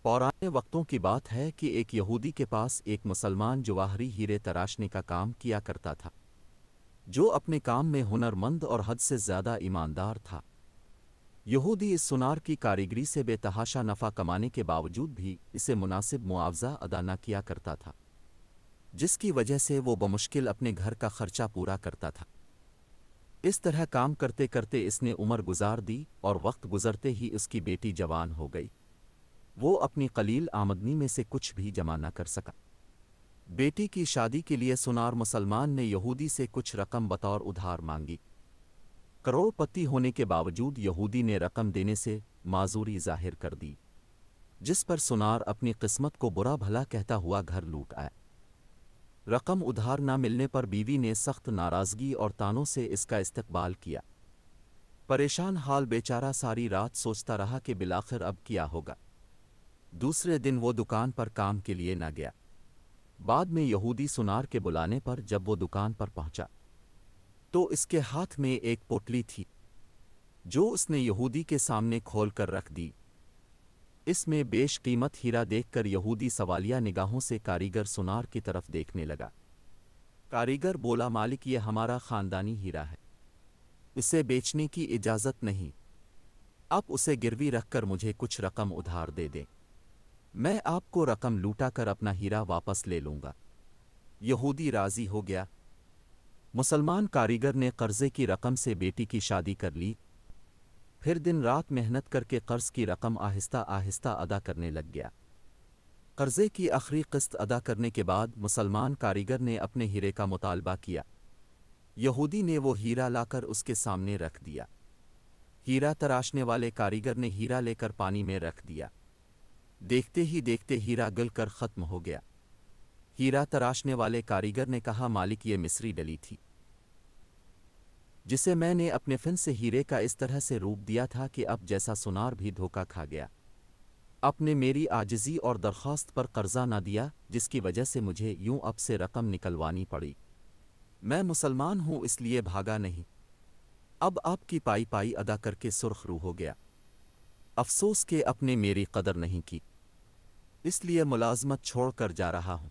پرانے وقتوں کی بات ہے کہ ایک یہودی کے پاس ایک مسلمان جواہری ہیرے تراشنے کا کام کیا کرتا تھا، جو اپنے کام میں ہنر مند اور حد سے زیادہ ایماندار تھا۔ یہودی اس سونار کی کاریگری سے بے تحاشا نفع کمانے کے باوجود بھی اسے مناسب معاوضہ ادا نہ کیا کرتا تھا، جس کی وجہ سے وہ بمشکل اپنے گھر کا خرچہ پورا کرتا تھا۔ اس طرح کام کرتے کرتے اس نے عمر گزار دی اور وقت گزرتے ہی اس کی بیٹی جوان ہو گئی۔ وہ اپنی قلیل آمدنی میں سے کچھ بھی جمع نہ کر سکا۔ بیٹی کی شادی کے لیے سونار مسلمان نے یہودی سے کچھ رقم بطور ادھار مانگی۔ کروڑ پتی ہونے کے باوجود یہودی نے رقم دینے سے معذوری ظاہر کر دی، جس پر سونار اپنی قسمت کو برا بھلا کہتا ہوا گھر لوٹ آیا۔ رقم ادھار نہ ملنے پر بیوی نے سخت ناراضگی اور طعنوں سے اس کا استقبال کیا۔ پریشان حال بیچارہ ساری رات سوچتا رہا کہ بالآخر اب کیا ہوگا۔ دوسرے دن وہ دکان پر کام کے لیے نہ گیا۔ بعد میں یہودی سونار کے بلانے پر جب وہ دکان پر پہنچا تو اس کے ہاتھ میں ایک پوٹلی تھی، جو اس نے یہودی کے سامنے کھول کر رکھ دی۔ اس میں بیش قیمت ہیرا دیکھ کر یہودی سوالیہ نگاہوں سے کاریگر سونار کی طرف دیکھنے لگا۔ کاریگر بولا، مالک یہ ہمارا خاندانی ہیرا ہے، اسے بیچنے کی اجازت نہیں۔ آپ اسے گروی رکھ کر مجھے کچھ رقم ادھار دے دیں، میں آپ کو رقم لوٹا کر اپنا ہیرا واپس لے لوں گا۔ یہودی راضی ہو گیا۔ مسلمان کاریگر نے قرضے کی رقم سے بیٹی کی شادی کر لی، پھر دن رات محنت کر کے قرض کی رقم آہستہ آہستہ ادا کرنے لگ گیا۔ قرضے کی آخری قسط ادا کرنے کے بعد مسلمان کاریگر نے اپنے ہیرے کا مطالبہ کیا۔ یہودی نے وہ ہیرا لا کر اس کے سامنے رکھ دیا۔ ہیرا تراشنے والے کاریگر نے ہیرا لے کر پانی میں رکھ دیا۔ دیکھتے ہی دیکھتے ہیرا گل کر ختم ہو گیا۔ ہیرا تراشنے والے کاریگر نے کہا، مالک یہ مصری ڈلی تھی، جسے میں نے اپنے فن سے ہیرے کا اس طرح سے روپ دیا تھا کہ اب جیسا سونار بھی دھوکا کھا گیا۔ اپنے میری عاجزی اور درخواست پر قرضہ نہ دیا، جس کی وجہ سے مجھے یوں اب سے رقم نکلوانی پڑی۔ میں مسلمان ہوں اس لیے بھاگا نہیں، اب آپ کی پائی پائی ادا کر کے سرخ رو ہو گیا۔ افسوس کہ اپنے میری قدر نہیں کی، اس لیے ملازمت چھوڑ کر جا رہا ہوں۔